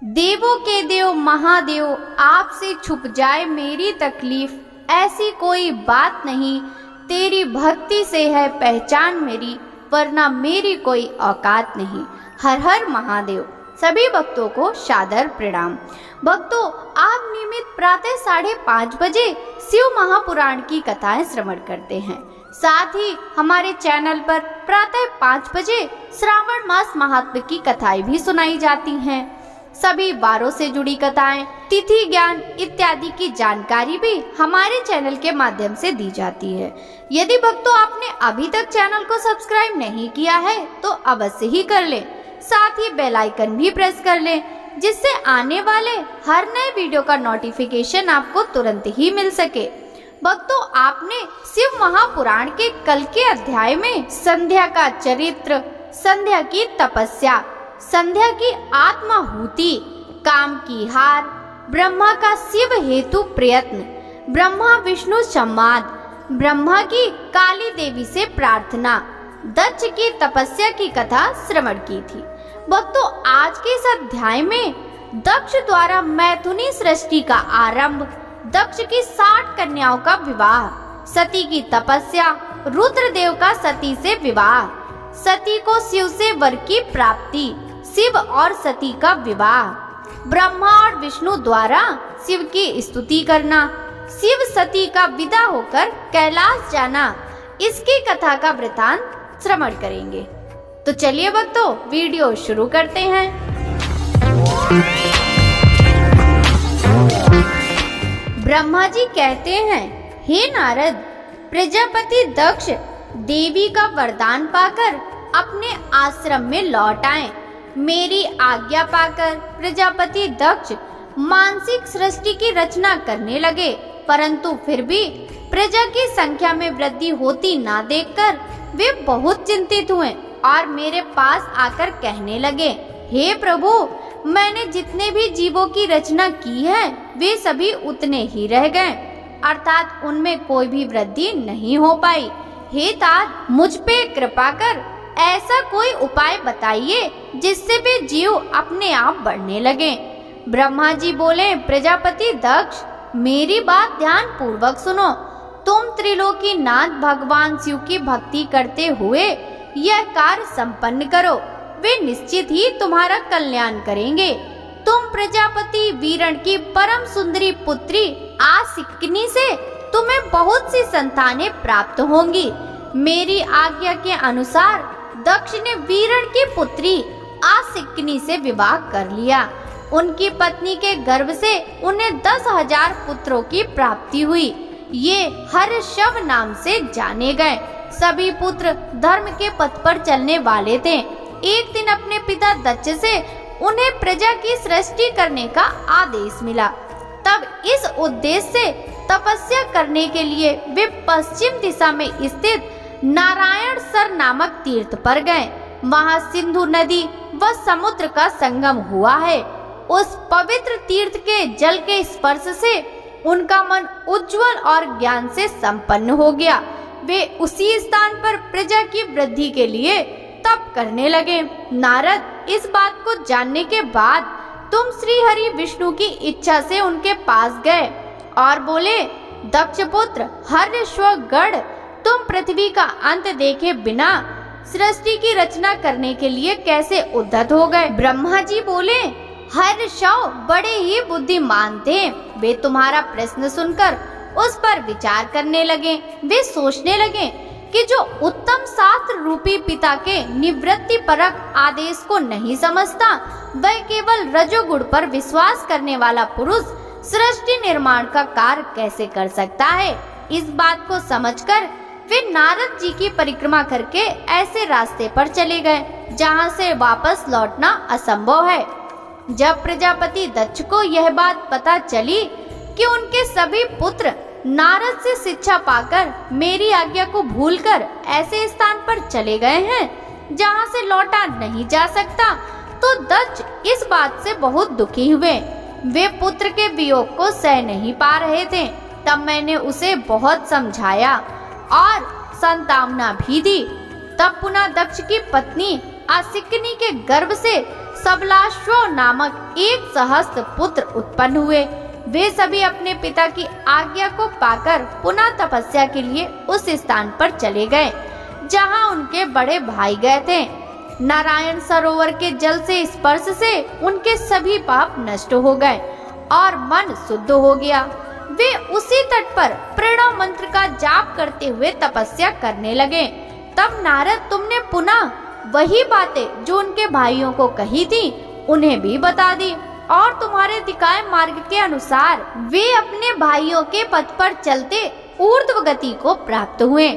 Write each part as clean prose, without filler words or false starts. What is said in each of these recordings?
देवों के देव महादेव, आपसे छुप जाए मेरी तकलीफ, ऐसी कोई बात नहीं, तेरी भक्ति से है पहचान मेरी, वरना मेरी कोई औकात नहीं। हर हर महादेव। सभी भक्तों को सादर प्रणाम। भक्तों, आप नियमित प्रातः 5:30 बजे शिव महापुराण की कथाएं श्रवण करते हैं। साथ ही हमारे चैनल पर प्रातः 5 बजे श्रावण मास महात्म्य की कथाएं भी सुनाई जाती हैं। सभी वारों से जुड़ी कथाएं, तिथि ज्ञान इत्यादि की जानकारी भी हमारे चैनल के माध्यम से दी जाती है। यदि भक्तों आपने अभी तक चैनल को सब्सक्राइब नहीं किया है तो अवश्य ही कर लें। साथ ही बेल आइकन भी प्रेस कर लें, जिससे आने वाले हर नए वीडियो का नोटिफिकेशन आपको तुरंत ही मिल सके। भक्तों, आपने शिव महापुराण के कल के अध्याय में संध्या का चरित्र, संध्या की तपस्या, संध्या की आत्माहुति, काम की हार, ब्रह्मा का शिव हेतु प्रयत्न, ब्रह्मा विष्णु संवाद, ब्रह्मा की काली देवी से प्रार्थना, दक्ष की तपस्या की कथा श्रवण की थी। भक्तों, आज के इस अध्याय में दक्ष द्वारा मैथुनी सृष्टि का आरंभ, दक्ष की 60 कन्याओं का विवाह, सती की तपस्या, रुद्रदेव का सती से विवाह, सती को शिव से वर की प्राप्ति, शिव और सती का विवाह, ब्रह्मा और विष्णु द्वारा शिव की स्तुति करना, शिव सती का विदा होकर कैलाश जाना, इसकी कथा का वृतांत श्रवण करेंगे। तो चलिए भक्तों, वीडियो शुरू करते हैं। ब्रह्मा जी कहते हैं, हे नारद, प्रजापति दक्ष देवी का वरदान पाकर अपने आश्रम में लौट आए। मेरी आज्ञा पाकर प्रजापति दक्ष मानसिक सृष्टि की रचना करने लगे, परंतु फिर भी प्रजा की संख्या में वृद्धि होती ना देखकर वे बहुत चिंतित हुए और मेरे पास आकर कहने लगे, हे प्रभु, मैंने जितने भी जीवों की रचना की है वे सभी उतने ही रह गए, अर्थात उनमें कोई भी वृद्धि नहीं हो पाई। हे तात, मुझ पे कृपा कर ऐसा कोई उपाय बताइए जिससे वे जीव अपने आप बढ़ने लगे। ब्रह्मा जी बोले, प्रजापति दक्ष, मेरी बात ध्यान पूर्वक सुनो। तुम त्रिलोकीनाथ भगवान शिव की भक्ति करते हुए यह कार्य संपन्न करो, वे निश्चित ही तुम्हारा कल्याण करेंगे। तुम प्रजापति वीरण की परम सुंदरी पुत्री आसिक्नी से तुम्हें बहुत सी संतानें प्राप्त होंगी। मेरी आज्ञा के अनुसार दक्ष ने वीरण की पुत्री आसिक्नी से विवाह कर लिया। उनकी पत्नी के गर्भ से उन्हें 10,000 पुत्रों की प्राप्ति हुई। ये हर्षव नाम से जाने गए। सभी पुत्र धर्म के पथ पर चलने वाले थे। एक दिन अपने पिता दक्ष से उन्हें प्रजा की सृष्टि करने का आदेश मिला। तब इस उद्देश्य से तपस्या करने के लिए वे पश्चिम दिशा में स्थित नारायण सर नामक तीर्थ पर गए। वहां सिंधु नदी व समुद्र का संगम हुआ है। उस पवित्र तीर्थ के जल के स्पर्श से उनका मन उज्जवल और ज्ञान से संपन्न हो गया। वे उसी स्थान पर प्रजा की वृद्धि के लिए तप करने लगे। नारद, इस बात को जानने के बाद तुम श्री हरि विष्णु की इच्छा से उनके पास गए और बोले, दक्ष पुत्र हर्षगढ़, तुम पृथ्वी का अंत देखे बिना सृष्टि की रचना करने के लिए कैसे उद्धत हो गए? ब्रह्मा जी बोले, हर्षव बड़े ही बुद्धिमान थे। वे तुम्हारा प्रश्न सुनकर उस पर विचार करने लगे। वे सोचने लगे कि जो उत्तम शास्त्र रूपी पिता के निवृत्ति परक आदेश को नहीं समझता, वह केवल रजोगुण पर विश्वास करने वाला पुरुष सृष्टि निर्माण का कार्य कैसे कर सकता है। इस बात को समझकर वे नारद जी की परिक्रमा करके ऐसे रास्ते पर चले गए जहाँ से वापस लौटना असंभव है। जब प्रजापति दक्ष को यह बात पता चली कि उनके सभी पुत्र नारद से शिक्षा पाकर मेरी आज्ञा को भूलकर ऐसे स्थान पर चले गए हैं जहाँ से लौटा नहीं जा सकता, तो दक्ष इस बात से बहुत दुखी हुए। वे पुत्र के वियोग को सह नहीं पा रहे थे। तब मैंने उसे बहुत समझाया और सांत्वना भी दी। तब पुनः दक्ष की पत्नी आसिक्नी के गर्भ से सबलाश्व नामक एक सहस्त्र पुत्र उत्पन्न हुए। वे सभी अपने पिता की आज्ञा को पाकर पुनः तपस्या के लिए उस स्थान पर चले गए जहाँ उनके बड़े भाई गए थे। नारायण सरोवर के जल से स्पर्श से उनके सभी पाप नष्ट हो गए और मन शुद्ध हो गया। वे उसी तट पर प्रणव मंत्र का जाप करते हुए तपस्या करने लगे। तब नारद तुमने पुनः वही बातें जो उनके भाइयों को कही थी उन्हें भी बता दी और तुम्हारे दिखाए मार्ग के अनुसार वे अपने भाइयों के पथ पर चलते ऊर्ध्व गति को प्राप्त हुए।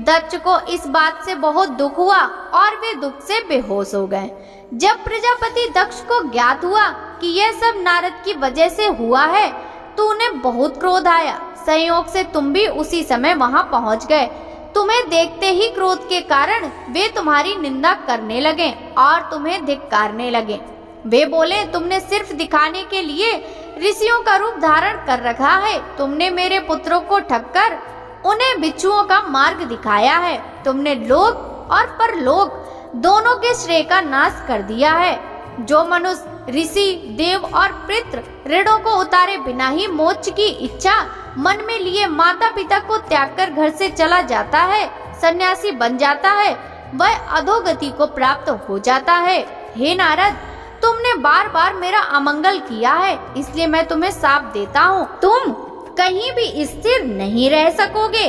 दक्ष को इस बात से बहुत दुख हुआ और वे दुख से बेहोश हो गए। जब प्रजापति दक्ष को ज्ञात हुआ कि यह सब नारद की वजह से हुआ है तो उन्हें बहुत क्रोध आया। संयोग से तुम भी उसी समय वहां पहुंच गए। तुम्हें देखते ही क्रोध के कारण वे तुम्हारी निंदा करने लगे और तुम्हें धिक्कारने लगे। वे बोले तुमने सिर्फ दिखाने के लिए ऋषियों का रूप धारण कर रखा है। तुमने मेरे पुत्रों को ठगकर उन्हें बिच्छुओं का मार्ग दिखाया है। तुमने लोक और परलोक दोनों के श्रेय का नाश कर दिया है। जो मनुष्य ऋषि देव और पितृ ऋणों को उतारे बिना ही मोक्ष की इच्छा मन में लिए माता पिता को त्याग कर घर से चला जाता है, सन्यासी बन जाता है, वह अधोगति को प्राप्त हो जाता है। हे नारद, तुमने बार बार मेरा अमंगल किया है, इसलिए मैं तुम्हें शाप देता हूँ। तुम कहीं भी स्थिर नहीं रह सकोगे।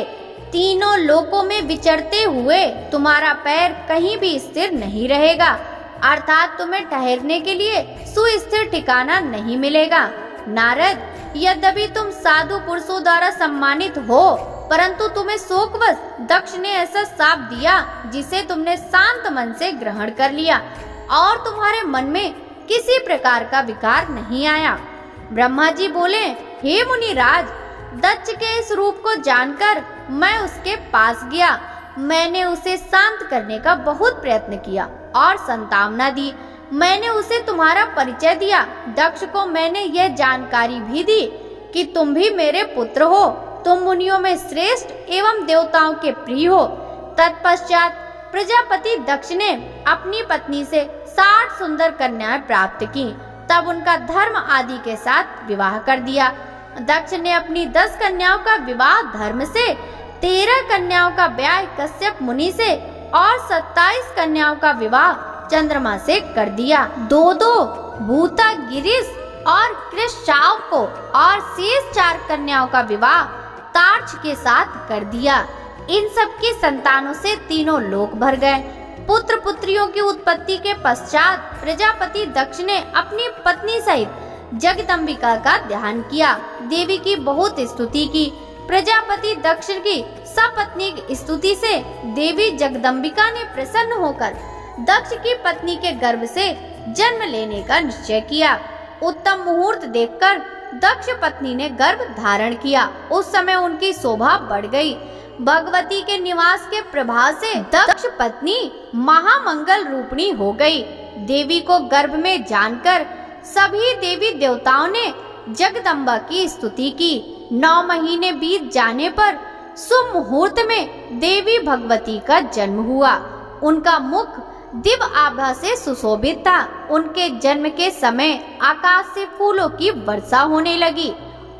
तीनों लोकों में विचरते हुए तुम्हारा पैर कहीं भी स्थिर नहीं रहेगा, अर्थात तुम्हें ठहरने के लिए सुस्थिर ठिकाना नहीं मिलेगा। नारद, यद्यपि तुम साधु पुरुषों द्वारा सम्मानित हो, परंतु तुम्हें शोकवश दक्ष ने ऐसा शाप दिया जिसे तुमने शांत मन से ग्रहण कर लिया और तुम्हारे मन में किसी प्रकार का विकार नहीं आया। ब्रह्मा जी बोले, हे मुनिराज, दक्ष के इस रूप को जानकर मैं उसके पास गया। मैंने उसे शांत करने का बहुत प्रयत्न किया और संतावना दी। मैंने उसे तुम्हारा परिचय दिया। दक्ष को मैंने यह जानकारी भी दी कि तुम भी मेरे पुत्र हो। तुम मुनियों में श्रेष्ठ एवं देवताओं के प्रिय हो। तत्पश्चात प्रजापति दक्ष ने अपनी पत्नी से 60 सुंदर कन्याएं प्राप्त की। तब उनका धर्म आदि के साथ विवाह कर दिया। दक्ष ने अपनी 10 कन्याओं का विवाह धर्म से, 13 कन्याओं का ब्याह कश्यप मुनि से और 27 कन्याओं का विवाह चंद्रमा से कर दिया। 2 भूता गिरीश और कृष्णाव को और शेष 4 कन्याओं का विवाह तार्क्ष के साथ कर दिया। इन सब की संतानों से तीनों लोक भर गए। पुत्र पुत्रियों की उत्पत्ति के पश्चात प्रजापति दक्ष ने अपनी पत्नी सहित जगदम्बिका का ध्यान किया। देवी की बहुत स्तुति की। प्रजापति दक्ष की सपत्नीक स्तुति से देवी जगदम्बिका ने प्रसन्न होकर दक्ष की पत्नी के गर्भ से जन्म लेने का निश्चय किया। उत्तम मुहूर्त देखकर दक्ष पत्नी ने गर्भ धारण किया। उस समय उनकी शोभा बढ़ गई। भगवती के निवास के प्रभाव से दक्ष पत्नी महामंगल रूपिणी हो गई। देवी को गर्भ में जानकर सभी देवी देवताओं ने जगदम्बा की स्तुति की। 9 महीने बीत जाने पर शुभ मुहूर्त में देवी भगवती का जन्म हुआ। उनका मुख दिव्य आभा से सुशोभित था। उनके जन्म के समय आकाश से फूलों की वर्षा होने लगी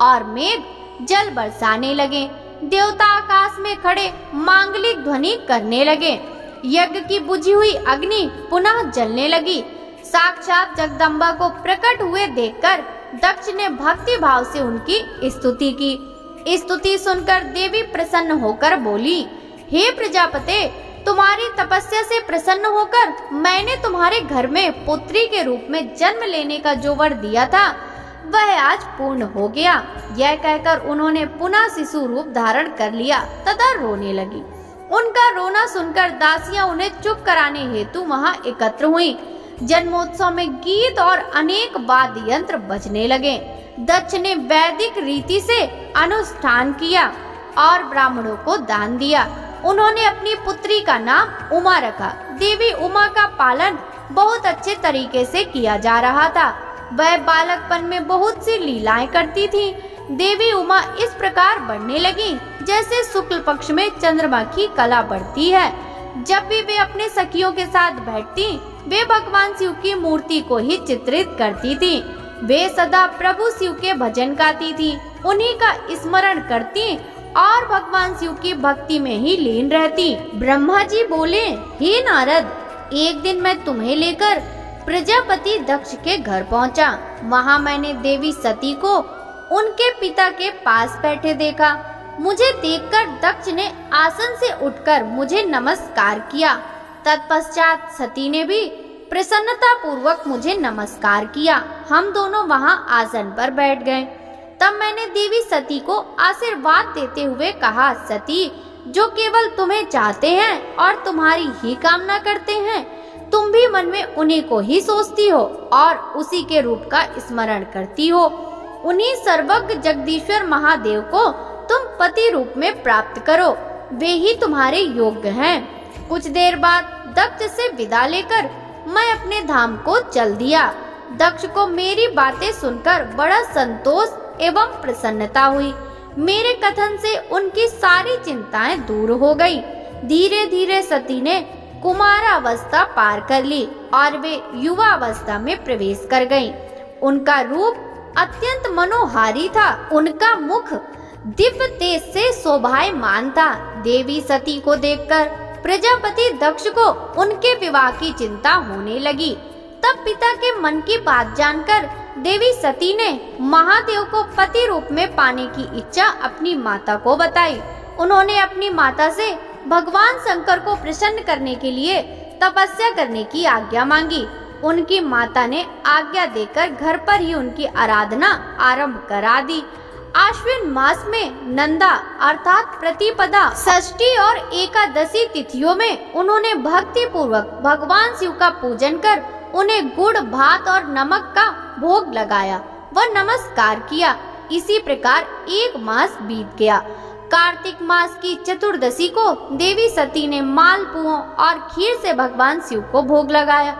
और मेघ जल बरसाने लगे। देवता आकाश में खड़े मांगलिक ध्वनि करने लगे। यज्ञ की बुझी हुई अग्नि पुनः जलने लगी। साक्षात जगदम्बा को प्रकट हुए देखकर दक्ष ने भक्ति भाव से उनकी स्तुति की। स्तुति सुनकर देवी प्रसन्न होकर बोली, हे प्रजापते, तुम्हारी तपस्या से प्रसन्न होकर मैंने तुम्हारे घर में पुत्री के रूप में जन्म लेने का जो वर दिया था वह आज पूर्ण हो गया। यह कहकर उन्होंने पुनः शिशु रूप धारण कर लिया तथा रोने लगी। उनका रोना सुनकर दासियां उन्हें चुप कराने हेतु वहां एकत्र हुईं। जन्मोत्सव में गीत और अनेक वाद्य यंत्र बजने लगे। दक्ष ने वैदिक रीति से अनुष्ठान किया और ब्राह्मणों को दान दिया। उन्होंने अपनी पुत्री का नाम उमा रखा। देवी उमा का पालन बहुत अच्छे तरीके से किया जा रहा था। वह बालकपन में बहुत सी लीलाएं करती थी। देवी उमा इस प्रकार बढ़ने लगी जैसे शुक्ल पक्ष में चंद्रमा की कला बढ़ती है। जब भी वे अपने सखियों के साथ बैठती वे भगवान शिव की मूर्ति को ही चित्रित करती थी। वे सदा प्रभु शिव के भजन गाती थी, उन्हीं का स्मरण करती और भगवान शिव की भक्ति में ही लीन रहती। ब्रह्मा जी बोले, हे नारद, एक दिन मैं तुम्हें लेकर प्रजापति दक्ष के घर पहुंचा। वहां मैंने देवी सती को उनके पिता के पास बैठे देखा। मुझे देखकर दक्ष ने आसन से उठकर मुझे नमस्कार किया। तत्पश्चात सती ने भी प्रसन्नता पूर्वक मुझे नमस्कार किया। हम दोनों वहां आसन पर बैठ गए। तब मैंने देवी सती को आशीर्वाद देते हुए कहा, सती, जो केवल तुम्हें चाहते हैं और तुम्हारी ही कामना करते हैं, तुम भी मन में उन्हीं को ही सोचती हो और उसी के रूप का स्मरण करती हो। उन्हीं सर्वज्ञ जगदीश्वर महादेव को तुम पति रूप में प्राप्त करो, वे ही तुम्हारे योग्य हैं। कुछ देर बाद दक्ष से विदा लेकर मैं अपने धाम को चल दिया। दक्ष को मेरी बातें सुनकर बड़ा संतोष एवं प्रसन्नता हुई। मेरे कथन से उनकी सारी चिंताएं दूर हो गई। धीरे धीरे सती ने कुमारावस्था पार कर ली और वे युवा अवस्था में प्रवेश कर गईं। उनका रूप अत्यंत मनोहारी था। उनका मुख दिव्य तेज से शोभायमान था। देवी सती को देखकर प्रजापति दक्ष को उनके विवाह की चिंता होने लगी। तब पिता के मन की बात जानकर देवी सती ने महादेव को पति रूप में पाने की इच्छा अपनी माता को बताई। उन्होंने अपनी माता से भगवान शंकर को प्रसन्न करने के लिए तपस्या करने की आज्ञा मांगी। उनकी माता ने आज्ञा देकर घर पर ही उनकी आराधना आरंभ करा दी। आश्विन मास में नंदा अर्थात प्रतिपदा, षष्ठी और एकादशी तिथियों में उन्होंने भक्ति पूर्वक भगवान शिव का पूजन कर उन्हें गुड़, भात और नमक का भोग लगाया व नमस्कार किया। इसी प्रकार एक मास बीत गया। कार्तिक मास की चतुर्दशी को देवी सती ने मालपुओं और खीर से भगवान शिव को भोग लगाया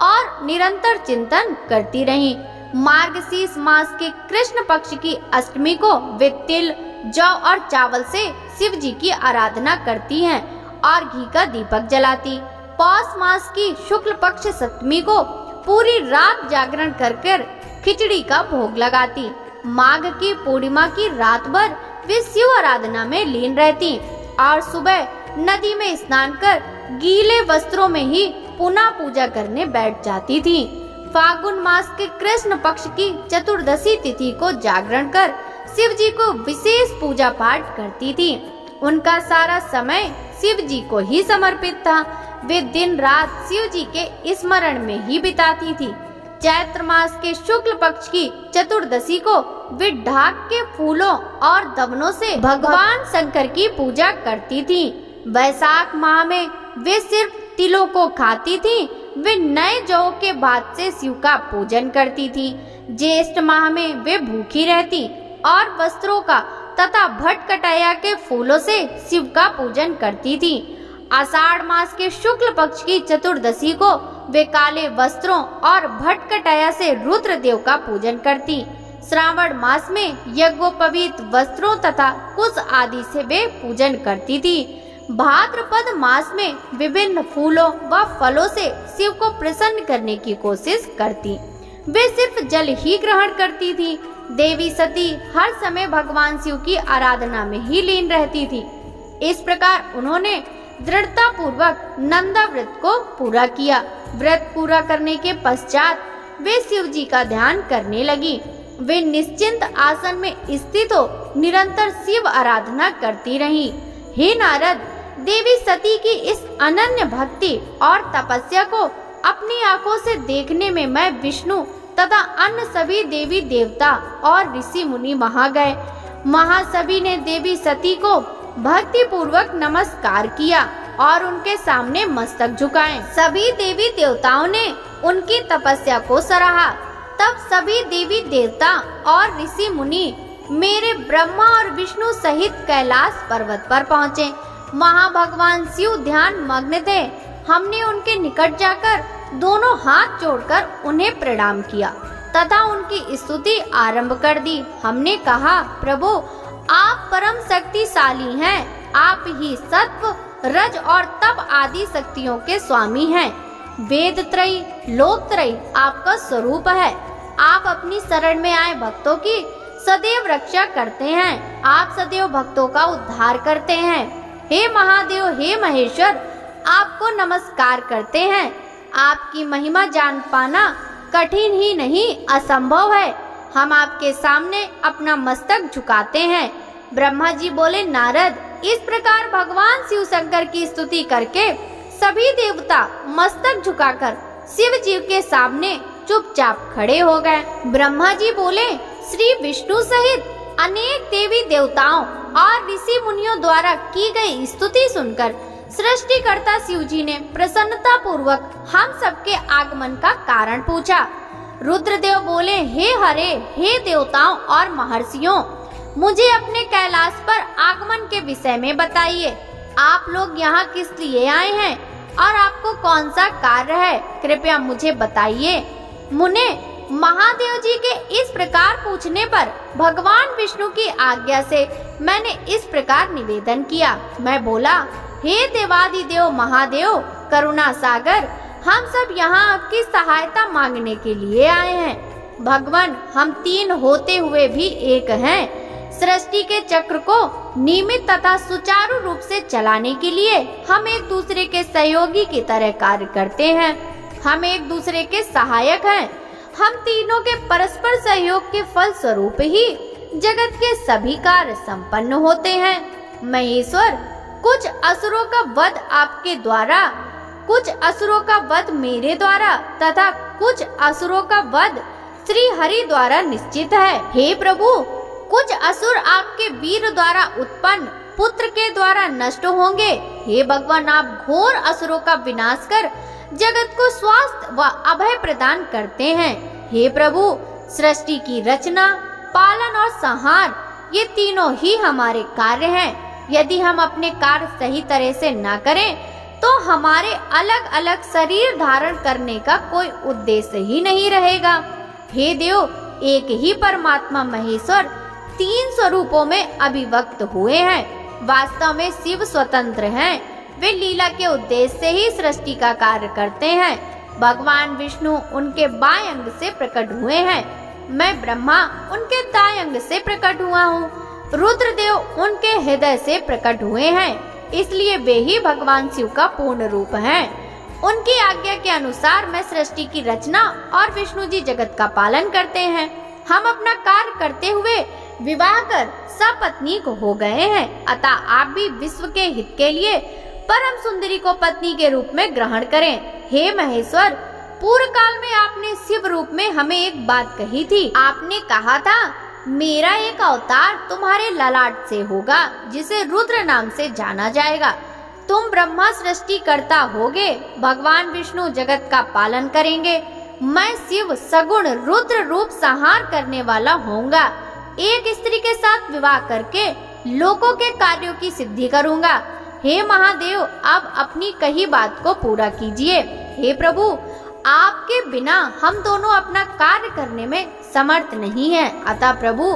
और निरंतर चिंतन करती रहीं। मार्गशीर्ष मास के कृष्ण पक्ष की अष्टमी को वे तिल, जौ और चावल से शिव जी की आराधना करती हैं और घी का दीपक जलाती। पौष मास की शुक्ल पक्ष सप्तमी को पूरी रात जागरण कर खिचड़ी का भोग लगाती। माघ की पूर्णिमा की रात भर वे शिव आराधना में लीन रहती और सुबह नदी में स्नान कर गीले वस्त्रों में ही पुनः पूजा करने बैठ जाती थी। फागुन मास के कृष्ण पक्ष की चतुर्दशी तिथि को जागरण कर शिव जी को विशेष पूजा पाठ करती थी। उनका सारा समय शिव जी को ही समर्पित था। वे दिन रात शिव जी के स्मरण में ही बिताती थी। चैत्र मास के शुक्ल पक्ष की चतुर्दशी को वे ढाक के फूलों और दवनों से भगवान शंकर की पूजा करती थी। वैशाख माह में वे सिर्फ तिलों को खाती थी। वे नए जौ के भात से शिव का पूजन करती थी। ज्येष्ठ माह में वे भूखी रहती और वस्त्रों का तथा भटकटाया के फूलों से शिव का पूजन करती थी। आषाढ़ मास के शुक्ल पक्ष की चतुर्दशी को वे काले वस्त्रों और भटकटाया से रुद्र देव का पूजन करती। श्रावण मास में यज्ञोपवीत वस्त्रों तथा कुश आदि से वे पूजन करती थी। भाद्रपद मास में विभिन्न फूलों व फलों से शिव को प्रसन्न करने की कोशिश करती। वे सिर्फ जल ही ग्रहण करती थी। देवी सती हर समय भगवान शिव की आराधना में ही लीन रहती थी। इस प्रकार उन्होंने दृढ़ता पूर्वक नंदा व्रत को पूरा किया। व्रत पूरा करने के पश्चात वे शिव जी का ध्यान करने लगी। वे निश्चिंत आसन में स्थित हो निरंतर शिव आराधना करती रहीं। हे नारद, देवी सती की इस अनन्य भक्ति और तपस्या को अपनी आंखों से देखने में मैं विष्णु तथा अन्य सभी देवी देवता और ऋषि मुनि वहां गए। सभी ने देवी सती को भक्ति पूर्वक नमस्कार किया और उनके सामने मस्तक झुकाए। सभी देवी देवताओं ने उनकी तपस्या को सराहा। तब सभी देवी देवता और ऋषि मुनि मेरे ब्रह्मा और विष्णु सहित कैलाश पर्वत पर पहुँचे। वहाँ भगवान शिव ध्यान मग्न थे। हमने उनके निकट जाकर दोनों हाथ जोड़कर उन्हें प्रणाम किया तथा उनकी स्तुति आरंभ कर दी। हमने कहा, प्रभु, आप परम शक्तिशाली हैं। आप ही सत्व, रज और तप आदि शक्तियों के स्वामी हैं। वेद त्रयी लोक त्रयी आपका स्वरूप है। आप अपनी शरण में आए भक्तों की सदैव रक्षा करते हैं। आप सदैव भक्तों का उद्धार करते हैं। हे महादेव, हे महेश्वर, आपको नमस्कार करते हैं। आपकी महिमा जान पाना कठिन ही नहीं असंभव है। हम आपके सामने अपना मस्तक झुकाते हैं। ब्रह्मा जी बोले, नारद, इस प्रकार भगवान शिव शंकर की स्तुति करके सभी देवता मस्तक झुकाकर शिव जी के सामने चुपचाप खड़े हो गए। ब्रह्मा जी बोले, श्री विष्णु सहित अनेक देवी देवताओं और ऋषि मुनियों द्वारा की गई स्तुति सुनकर सृष्टिकर्ता शिव जी ने प्रसन्नता पूर्वक हम सबके आगमन का कारण पूछा। रुद्रदेव बोले, हे हरे, हे देवताओं और महर्षियों, मुझे अपने कैलाश पर आगमन के विषय में बताइए। आप लोग यहाँ किस लिए आए हैं और आपको कौन सा कार्य है, कृपया मुझे बताइए। मुने, महादेव जी के इस प्रकार पूछने पर भगवान विष्णु की आज्ञा से मैंने इस प्रकार निवेदन किया। मैं बोला, हे देवादिदेव महादेव, करुणा सागर, हम सब यहाँ आपकी सहायता मांगने के लिए आए हैं। भगवान, हम तीन होते हुए भी एक हैं। सृष्टि के चक्र को नियमित तथा सुचारू रूप से चलाने के लिए हम एक दूसरे के सहयोगी की तरह कार्य करते हैं। हम एक दूसरे के सहायक हैं। हम तीनों के परस्पर सहयोग के फल स्वरूप ही जगत के सभी कार्य संपन्न होते हैं। महेश्वर, कुछ असुरों का वध आपके द्वारा, कुछ असुरों का वध मेरे द्वारा तथा कुछ असुरों का वध श्री हरि द्वारा निश्चित है। हे प्रभु, कुछ असुर आपके वीर द्वारा उत्पन्न पुत्र के द्वारा नष्ट होंगे। हे भगवान, आप घोर असुरों का विनाश कर जगत को स्वास्थ्य व अभय प्रदान करते हैं। हे प्रभु, सृष्टि की रचना, पालन और संहार, ये तीनों ही हमारे कार्य हैं। यदि हम अपने कार्य सही तरह से न करें तो हमारे अलग अलग शरीर धारण करने का कोई उद्देश्य ही नहीं रहेगा। हे देव, एक ही परमात्मा महेश्वर तीन स्वरूपों में अभिव्यक्त हुए हैं। वास्तव में शिव स्वतंत्र हैं। वे लीला के उद्देश्य से ही सृष्टि का कार्य करते हैं। भगवान विष्णु उनके बाएं अंग से प्रकट हुए हैं। मैं ब्रह्मा उनके दाएं अंग से प्रकट हुआ हूँ। रुद्रदेव उनके हृदय से प्रकट हुए हैं। इसलिए वे ही भगवान शिव का पूर्ण रूप हैं। उनकी आज्ञा के अनुसार मैं सृष्टि की रचना और विष्णु जी जगत का पालन करते हैं। हम अपना कार्य करते हुए विवाह कर सपत्नीक हो गए हैं। अतः आप भी विश्व के हित के लिए परम सुंदरी को पत्नी के रूप में ग्रहण करें। हे महेश्वर, पूर्व काल में आपने शिव रूप में हमें एक बात कही थी। आपने कहा था, मेरा एक अवतार तुम्हारे ललाट से होगा जिसे रुद्र नाम से जाना जाएगा। तुम ब्रह्मा सृष्टि करता होगे, भगवान विष्णु जगत का पालन करेंगे। मैं शिव सगुण रुद्र रूप संहार करने वाला होऊंगा। एक स्त्री के साथ विवाह करके लोगों के कार्यों की सिद्धि करूंगा। हे महादेव, अब अपनी कही बात को पूरा कीजिए। हे प्रभु, आपके बिना हम दोनों अपना कार्य करने में समर्थ नहीं हैं। अतः प्रभु,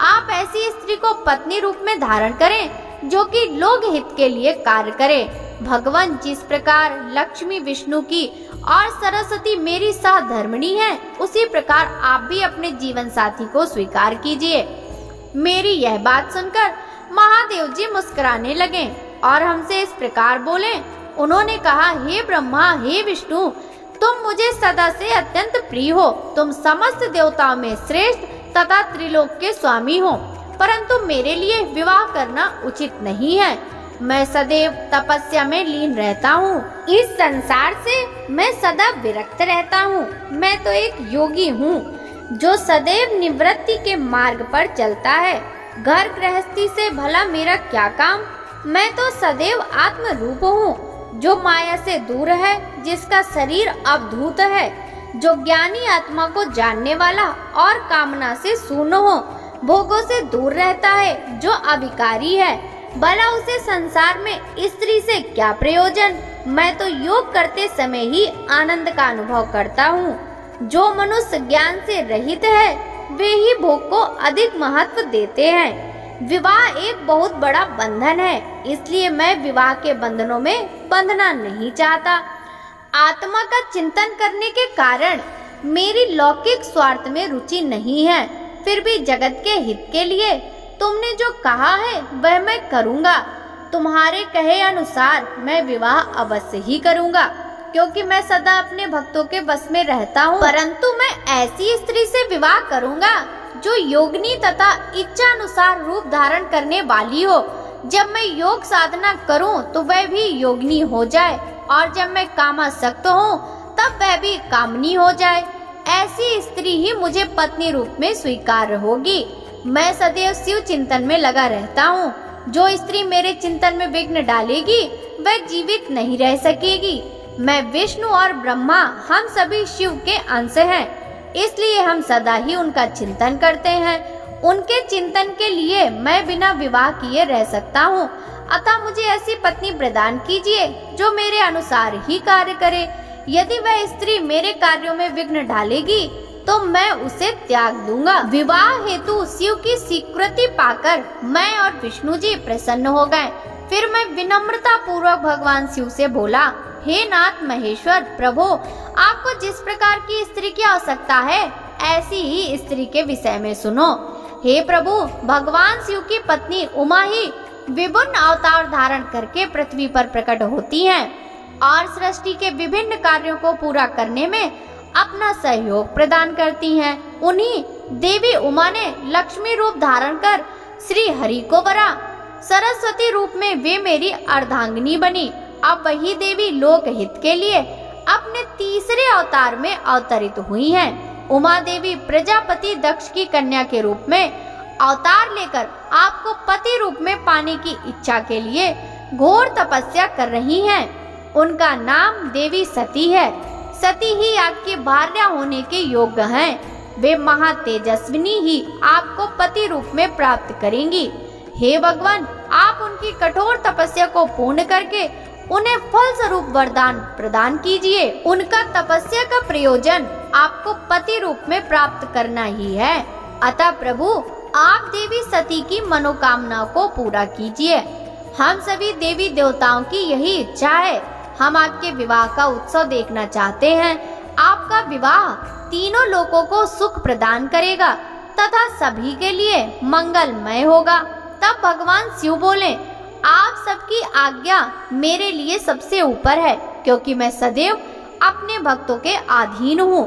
आप ऐसी स्त्री को पत्नी रूप में धारण करें जो कि लोक हित के लिए कार्य करे। भगवान, जिस प्रकार लक्ष्मी विष्णु की और सरस्वती मेरी सहधर्मिणी है, उसी प्रकार आप भी अपने जीवन साथी को स्वीकार कीजिए। मेरी यह बात सुनकर महादेव जी मुस्कुराने लगे और हमसे इस प्रकार बोले। उन्होंने कहा, हे ब्रह्मा, हे विष्णु, तुम मुझे सदा से अत्यंत प्रिय हो। तुम समस्त देवताओं में श्रेष्ठ तथा त्रिलोक के स्वामी हो, परंतु मेरे लिए विवाह करना उचित नहीं है। मैं सदैव तपस्या में लीन रहता हूँ। इस संसार से मैं सदा विरक्त रहता हूँ। मैं तो एक योगी हूँ जो सदैव निवृत्ति के मार्ग पर चलता है। घर गृहस्थी से भला मेरा क्या काम। मैं तो सदैव आत्म रूप हूँ जो माया से दूर है, जिसका शरीर अवधूत है, जो ज्ञानी आत्मा को जानने वाला और कामना से शून्य हो, भोगों से दूर रहता है, जो अविकारी है। भला उसे संसार में स्त्री से क्या प्रयोजन। मैं तो योग करते समय ही आनंद का अनुभव करता हूँ। जो मनुष्य ज्ञान से रहित है वे ही भोग को अधिक महत्व देते हैं। विवाह एक बहुत बड़ा बंधन है, इसलिए मैं विवाह के बंधनों में बंधना नहीं चाहता। आत्मा का चिंतन करने के कारण मेरी लौकिक स्वार्थ में रुचि नहीं है। फिर भी जगत के हित के लिए तुमने जो कहा है वह मैं करूँगा। तुम्हारे कहे अनुसार मैं विवाह अवश्य ही करूँगा, क्योंकि मैं सदा अपने भक्तों के बस में रहता हूँ। परंतु मैं ऐसी स्त्री से विवाह करूँगा जो योगिनी तथा इच्छा अनुसार रूप धारण करने वाली हो। जब मैं योग साधना करूं तो वह भी योगिनी हो जाए, और जब मैं कामासक्त हूं तब वह भी कामनी हो जाए। ऐसी स्त्री ही मुझे पत्नी रूप में स्वीकार होगी। मैं सदैव शिव चिंतन में लगा रहता हूँ। जो स्त्री मेरे चिंतन में विघ्न डालेगी वह जीवित नहीं रह सकेगी। मैं विष्णु और ब्रह्मा हम सभी शिव के अंश हैं, इसलिए हम सदा ही उनका चिंतन करते हैं। उनके चिंतन के लिए मैं बिना विवाह किए रह सकता हूँ। अतः मुझे ऐसी पत्नी प्रदान कीजिए जो मेरे अनुसार ही कार्य करे। यदि वह स्त्री मेरे कार्यों में विघ्न डालेगी तो मैं उसे त्याग दूंगा। विवाह हेतु शिव की स्वीकृति पाकर मैं और विष्णु जी प्रसन्न हो गए। फिर मैं विनम्रता पूर्वक भगवान शिव से बोला, हे नाथ महेश्वर प्रभु, आपको जिस प्रकार की स्त्री की आवश्यकता है ऐसी ही स्त्री के विषय में सुनो। हे प्रभु, भगवान शिव की पत्नी उमा ही विभिन्न अवतार धारण करके पृथ्वी पर प्रकट होती हैं और सृष्टि के विभिन्न कार्यों को पूरा करने में अपना सहयोग प्रदान करती हैं। उन्हीं देवी उमा ने लक्ष्मी रूप धारण कर श्री हरि को वरा। सरस्वती रूप में वे मेरी अर्धांगिनी बनी। अब वही देवी लोक हित के लिए अपने तीसरे अवतार में अवतरित हुई हैं। उमा देवी प्रजापति दक्ष की कन्या के रूप में अवतार लेकर आपको पति रूप में पाने की इच्छा के लिए घोर तपस्या कर रही हैं। उनका नाम देवी सती है। सती ही आपकी भार्या होने के योग्य हैं। वे महातेजस्विनी ही आपको पति रूप में प्राप्त करेंगी। हे भगवान, आप उनकी कठोर तपस्या को पूर्ण करके उन्हें फल स्वरूप वरदान प्रदान कीजिए। उनका तपस्या का प्रयोजन आपको पति रूप में प्राप्त करना ही है। अतः प्रभु, आप देवी सती की मनोकामना को पूरा कीजिए। हम सभी देवी देवताओं की यही इच्छा है। हम आपके विवाह का उत्सव देखना चाहते हैं। आपका विवाह तीनों लोगों को सुख प्रदान करेगा तथा सभी के लिए मंगलमय होगा। तब भगवान शिव बोले, आप सबकी आज्ञा मेरे लिए सबसे ऊपर है, क्योंकि मैं सदैव अपने भक्तों के अधीन हूँ।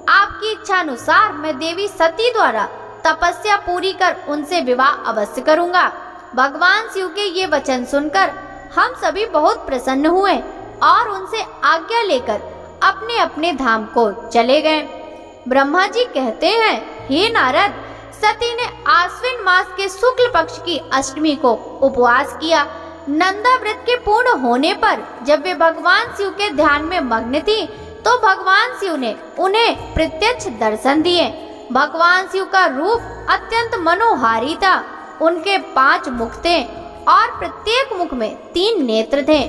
आपकी इच्छा अनुसार मैं देवी सती द्वारा तपस्या पूरी कर उनसे विवाह अवश्य करूँगा। भगवान शिव के ये वचन सुनकर हम सभी बहुत प्रसन्न हुए और उनसे आज्ञा लेकर अपने अपने धाम को चले गए। ब्रह्मा जी कहते हैं, हे नारद, सती ने आश्विन मास के शुक्ल पक्ष की अष्टमी को उपवास किया। नंदा व्रत के पूर्ण होने पर जब वे भगवान शिव के ध्यान में मग्न थी तो भगवान शिव ने उन्हें प्रत्यक्ष दर्शन दिए। भगवान शिव का रूप अत्यंत मनोहारी था। उनके 5 मुख थे और प्रत्येक मुख में 3 नेत्र थे।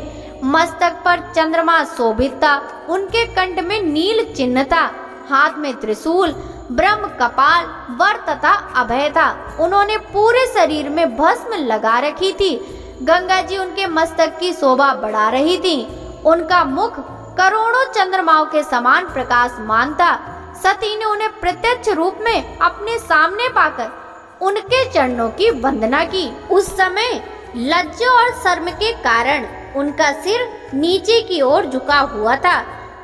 मस्तक पर चंद्रमा शोभित था। उनके कंठ में नील चिन्ह था। हाथ में त्रिशूल, ब्रह्म कपाल, वर तथा अभय था। उन्होंने पूरे शरीर में भस्म लगा रखी थी। गंगा जी उनके मस्तक की शोभा बढ़ा रही थी। उनका मुख करोड़ों चंद्रमाओं के समान प्रकाशमान था। सती ने उन्हें प्रत्यक्ष रूप में अपने सामने पाकर उनके चरणों की वंदना की। उस समय लज्जा और शर्म के कारण उनका सिर नीचे की ओर झुका हुआ था।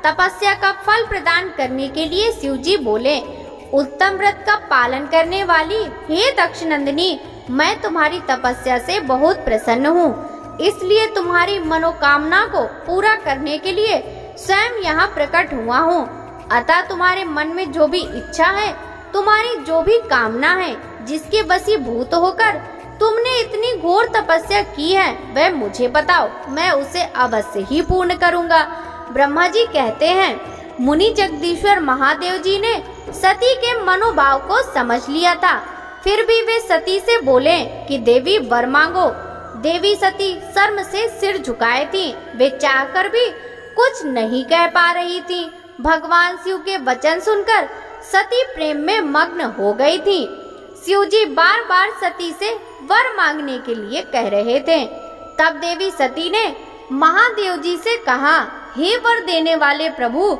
तपस्या का फल प्रदान करने के लिए शिव जी बोले, उत्तम व्रत का पालन करने वाली हे दक्षनंदिनी, मैं तुम्हारी तपस्या से बहुत प्रसन्न हूँ। इसलिए तुम्हारी मनोकामना को पूरा करने के लिए स्वयं यहाँ प्रकट हुआ हूँ। अतः तुम्हारे मन में जो भी इच्छा है, तुम्हारी जो भी कामना है, जिसके वशीभूत होकर तुमने इतनी घोर तपस्या की है, वह मुझे बताओ, मैं उसे अवश्य ही पूर्ण करूँगा। ब्रह्मा जी कहते हैं, मुनि जगदीश्वर महादेव जी ने सती के मनोभाव को समझ लिया था। फिर भी वे सती से बोले कि देवी वर मांगो। देवी सती शर्म से सिर झुकाए थी। वे चाहकर भी कुछ नहीं कह पा रही थी। भगवान शिव के वचन सुनकर सती प्रेम में मग्न हो गई थी। शिव जी बार बार सती से वर मांगने के लिए कह रहे थे। तब देवी सती ने महादेव जी से कहा, हे वर देने वाले प्रभु,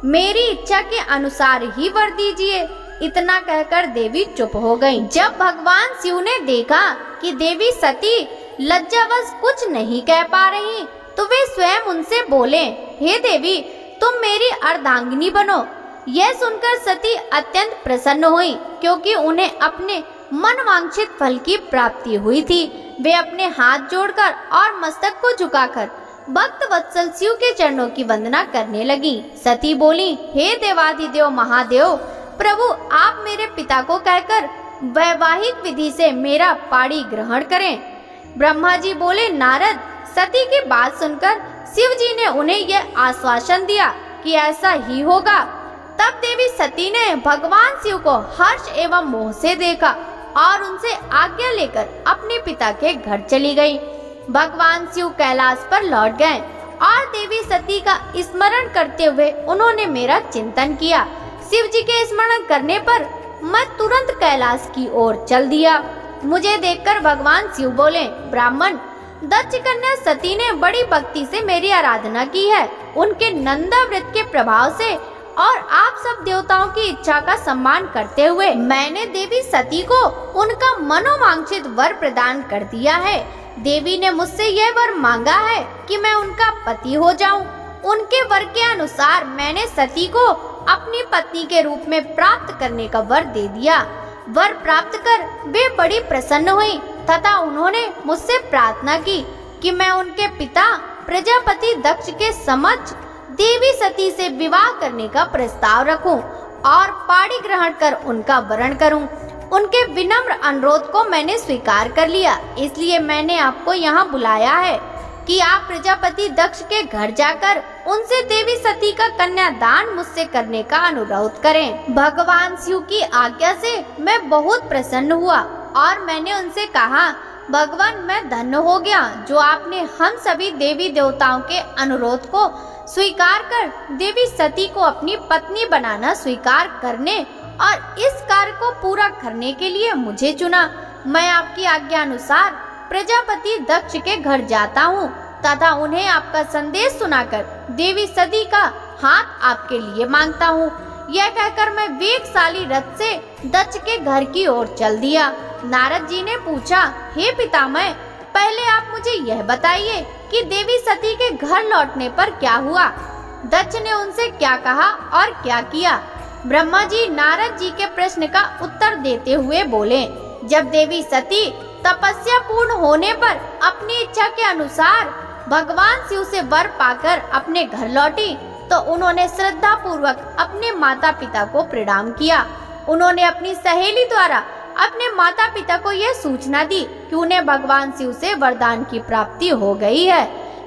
मेरी इच्छा के अनुसार ही वर दीजिए। इतना कहकर देवी चुप हो गई। जब भगवान शिव ने देखा कि देवी सती लज्जावश कुछ नहीं कह पा रही, तो वे स्वयं उनसे बोले, हे देवी, तुम मेरी अर्धांगिनी बनो। यह सुनकर सती अत्यंत प्रसन्न हुई, क्योंकि उन्हें अपने मनवांछित फल की प्राप्ति हुई थी। वे अपने हाथ जोड़कर और मस्तक को झुकाकर भक्त वत्सल शिव के चरणों की वंदना करने लगी। सती बोली, हे देवाधिदेव महादेव प्रभु, आप मेरे पिता को कहकर वैवाहिक विधि से मेरा पाणी ग्रहण करें। ब्रह्मा जी बोले, नारद, सती की बात सुनकर शिव जी ने उन्हें यह आश्वासन दिया कि ऐसा ही होगा। तब देवी सती ने भगवान शिव को हर्ष एवं मोह से देखा और उनसे आज्ञा लेकर अपने पिता के घर चली गई। भगवान शिव कैलाश पर लौट गए और देवी सती का स्मरण करते हुए उन्होंने मेरा चिंतन किया। शिव जी के स्मरण करने पर मैं तुरंत कैलाश की ओर चल दिया। मुझे देखकर भगवान शिव बोले, ब्राह्मण, दक्ष कन्या सती ने बड़ी भक्ति से मेरी आराधना की है। उनके नंदा व्रत के प्रभाव से और आप सब देवताओं की इच्छा का सम्मान करते हुए मैंने देवी सती को उनका मनोवांछित वर प्रदान कर दिया है। देवी ने मुझसे यह वर मांगा है कि मैं उनका पति हो जाऊं। उनके वर के अनुसार मैंने सती को अपनी पत्नी के रूप में प्राप्त करने का वर दे दिया। वर प्राप्त कर वे बड़ी प्रसन्न हुई तथा उन्होंने मुझसे प्रार्थना की कि मैं उनके पिता प्रजापति दक्ष के समक्ष देवी सती से विवाह करने का प्रस्ताव रखूं और पाणी ग्रहण कर उनका वरण करूं। उनके विनम्र अनुरोध को मैंने स्वीकार कर लिया, इसलिए मैंने आपको यहाँ बुलाया है कि आप प्रजापति दक्ष के घर जाकर उनसे देवी सती का कन्यादान मुझसे करने का अनुरोध करें। भगवान शिव की आज्ञा से मैं बहुत प्रसन्न हुआ और मैंने उनसे कहा, भगवान, मैं धन्य हो गया जो आपने हम सभी देवी देवताओं के अनुरोध को स्वीकार कर देवी सती को अपनी पत्नी बनाना स्वीकार करने और इस कार्य को पूरा करने के लिए मुझे चुना। मैं आपकी आज्ञा अनुसार प्रजापति दक्ष के घर जाता हूँ तथा उन्हें आपका संदेश सुनाकर देवी सती का हाथ आपके लिए मांगता हूँ। यह कहकर मैं वेगशाली रथ से दक्ष के घर की ओर चल दिया। नारद जी ने पूछा, हे पितामह, पहले आप मुझे यह बताइए कि देवी सती के घर लौटने पर क्या हुआ? दक्ष ने उनसे क्या कहा और क्या किया? ब्रह्मा जी नारद जी के प्रश्न का उत्तर देते हुए बोले, जब देवी सती तपस्या पूर्ण होने पर अपनी इच्छा के अनुसार भगवान शिव से वर पाकर अपने घर लौटी तो उन्होंने श्रद्धा पूर्वक अपने माता पिता को प्रणाम किया। उन्होंने अपनी सहेली द्वारा अपने माता पिता को यह सूचना दी कि उन्हें भगवान शिव से वरदान की प्राप्ति हो गई है।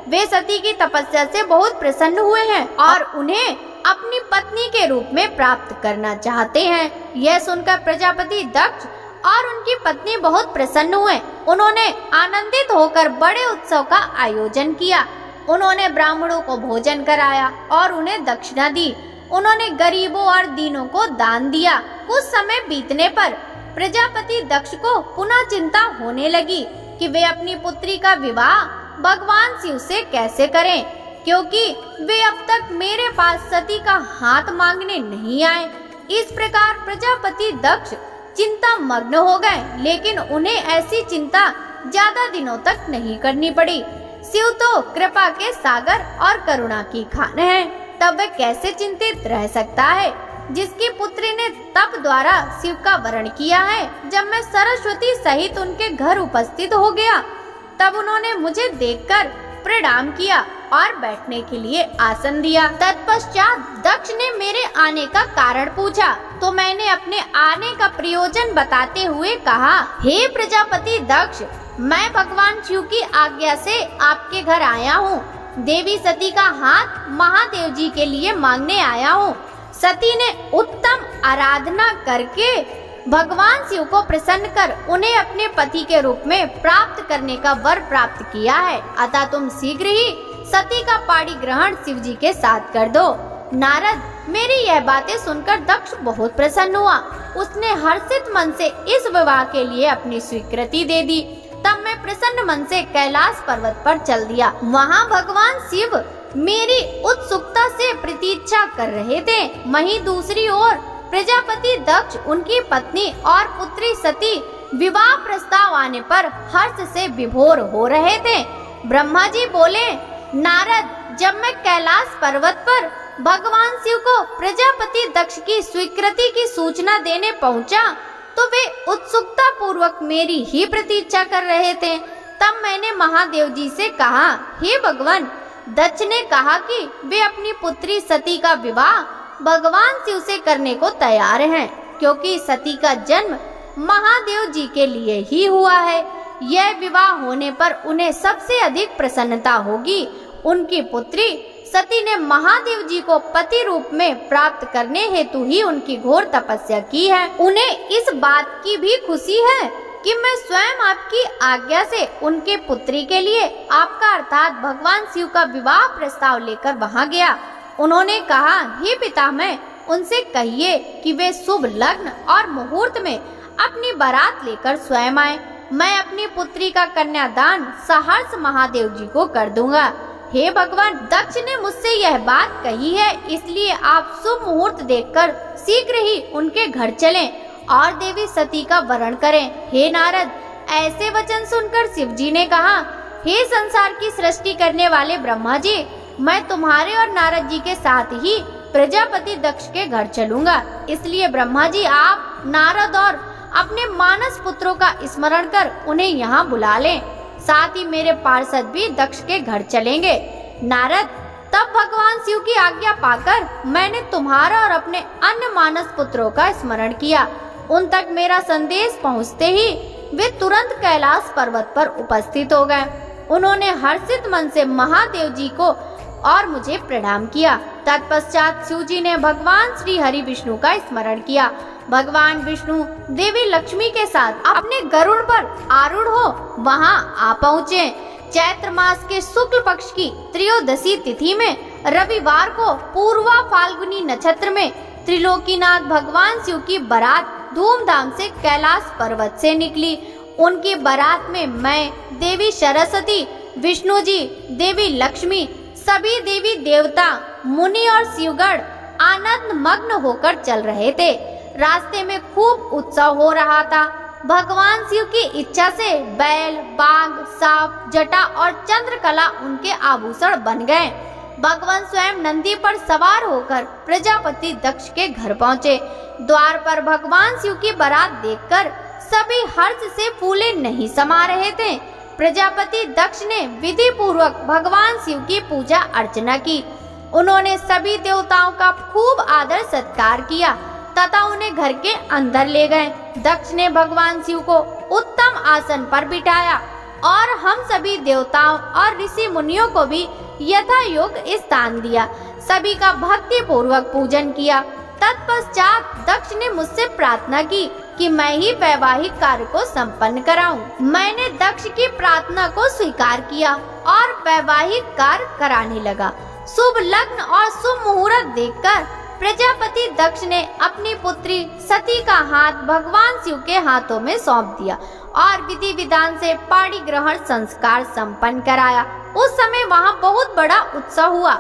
वे सती की तपस्या से बहुत प्रसन्न हुए हैं और उन्हें अपनी पत्नी के रूप में प्राप्त करना चाहते हैं। यह सुनकर प्रजापति दक्ष और उनकी पत्नी बहुत प्रसन्न हुए। उन्होंने आनंदित होकर बड़े उत्सव का आयोजन किया। उन्होंने ब्राह्मणों को भोजन कराया और उन्हें दक्षिणा दी। उन्होंने गरीबों और दीनों को दान दिया। कुछ समय बीतने पर प्रजापति दक्ष को पुनः चिंता होने लगी कि वे अपनी पुत्री का विवाह भगवान शिव से कैसे करें, क्योंकि वे अब तक मेरे पास सती का हाथ मांगने नहीं आए। इस प्रकार प्रजापति दक्ष चिंता मग्न हो गए, लेकिन उन्हें ऐसी चिंता ज्यादा दिनों तक नहीं करनी पड़ी। शिव तो कृपा के सागर और करुणा की खान है, तब वह कैसे चिंतित रह सकता है जिसकी पुत्री ने तप द्वारा शिव का वरण किया है। जब मैं सरस्वती सहित उनके घर उपस्थित हो गया तब उन्होंने मुझे देखकर प्रणाम किया और बैठने के लिए आसन दिया। तत्पश्चात दक्ष ने मेरे आने का कारण पूछा तो मैंने अपने आने का प्रयोजन बताते हुए कहा, हे प्रजापति दक्ष, मैं भगवान शिव की आज्ञा से आपके घर आया हूँ। देवी सती का हाथ महादेव जी के लिए मांगने आया हूँ। सती ने उत्तम आराधना करके भगवान शिव को प्रसन्न कर उन्हें अपने पति के रूप में प्राप्त करने का वर प्राप्त किया है। अतः तुम शीघ्र ही सती का पाणी ग्रहण शिव जी के साथ कर दो। नारद, मेरी यह बातें सुनकर दक्ष बहुत प्रसन्न हुआ। उसने हर्षित मन से इस विवाह के लिए अपनी स्वीकृति दे दी। तब मैं प्रसन्न मन से कैलाश पर्वत पर चल दिया। वहाँ भगवान शिव मेरी उत्सुकता से प्रतीक्षा कर रहे थे। वहीं दूसरी ओर प्रजापति दक्ष, उनकी पत्नी और पुत्री सती विवाह प्रस्ताव आने पर हर्ष से विभोर हो रहे थे। ब्रह्मा जी बोले, नारद, जब मैं कैलाश पर्वत पर भगवान शिव को प्रजापति दक्ष की स्वीकृति की सूचना देने पहुंचा, तो वे उत्सुकता पूर्वक मेरी ही प्रतीक्षा कर रहे थे। तब मैंने महादेव जी से कहा, हे भगवान, दक्ष ने कहा कि वे अपनी पुत्री सती का विवाह भगवान शिव से करने को तैयार हैं, क्योंकि सती का जन्म महादेव जी के लिए ही हुआ है। यह विवाह होने पर उन्हें सबसे अधिक प्रसन्नता होगी। उनकी पुत्री सती ने महादेव जी को पति रूप में प्राप्त करने हेतु ही उनकी घोर तपस्या की है। उन्हें इस बात की भी खुशी है कि मैं स्वयं आपकी आज्ञा से उनके पुत्री के लिए आपका अर्थात भगवान शिव का विवाह प्रस्ताव लेकर वहां गया। उन्होंने कहा, हे पितामह, उनसे कहिए कि वे शुभ लग्न और मुहूर्त में अपनी बारात लेकर स्वयं आए। मैं अपनी पुत्री का कन्यादान सहर्ष महादेव जी को कर दूंगा। हे भगवान, दक्ष ने मुझसे यह बात कही है, इसलिए आप शुभ मुहूर्त देखकर शीघ्र ही उनके घर चलें और देवी सती का वरण करें। हे नारद, ऐसे वचन सुनकर शिव जी ने कहा, हे संसार की सृष्टि करने वाले ब्रह्मा जी, मैं तुम्हारे और नारद जी के साथ ही प्रजापति दक्ष के घर चलूंगा। इसलिए ब्रह्मा जी, आप नारद और अपने मानस पुत्रों का स्मरण कर उन्हें यहाँ बुला लें। साथ ही मेरे पार्षद भी दक्ष के घर चलेंगे। नारद, तब भगवान शिव की आज्ञा पाकर मैंने तुम्हारा और अपने अन्य मानस पुत्रों का स्मरण किया। उन तक मेरा संदेश पहुँचते ही वे तुरंत कैलाश पर्वत पर उपस्थित हो गए। उन्होंने हर्षित मन से महादेव जी को और मुझे प्रणाम किया। तत्पश्चात शिव जी ने भगवान श्री हरि विष्णु का स्मरण किया। भगवान विष्णु देवी लक्ष्मी के साथ अपने गरुड़ पर आरूढ़ हो वहां आ पहुँचे। चैत्र मास के शुक्ल पक्ष की त्रयोदशी तिथि में रविवार को पूर्वा फाल्गुनी नक्षत्र में त्रिलोकीनाथ भगवान शिव की बारात धूमधाम से कैलाश पर्वत से निकली। उनकी बारात में मैं, देवी सरस्वती, विष्णु जी, देवी लक्ष्मी, सभी देवी देवता, मुनि और शिवगण आनंद मग्न होकर चल रहे थे। रास्ते में खूब उत्सव हो रहा था। भगवान शिव की इच्छा से बैल, बाघ, सांप, जटा और चंद्रकला उनके आभूषण बन गए। भगवान स्वयं नंदी पर सवार होकर प्रजापति दक्ष के घर पहुँचे। द्वार पर भगवान शिव की बारात देखकर सभी हर्ष से फूले नहीं समा रहे थे। प्रजापति दक्ष ने विधि पूर्वक भगवान शिव की पूजा अर्चना की। उन्होंने सभी देवताओं का खूब आदर सत्कार किया तथा उन्हें घर के अंदर ले गए। दक्ष ने भगवान शिव को उत्तम आसन पर बिठाया और हम सभी देवताओं और ऋषि मुनियों को भी यथा योग्य स्थान दिया। सभी का भक्ति पूर्वक पूजन किया। तत्पश्चात दक्ष ने मुझसे प्रार्थना की कि मैं ही वैवाहिक कार्य को संपन्न कराऊं। मैंने दक्ष की प्रार्थना को स्वीकार किया और वैवाहिक कार्य कराने लगा। शुभ लग्न और शुभ मुहूर्त देखकर प्रजापति दक्ष ने अपनी पुत्री सती का हाथ भगवान शिव के हाथों में सौंप दिया और विधि विधान से पाणी ग्रहण संस्कार संपन्न कराया। उस समय वहाँ बहुत बड़ा उत्सव हुआ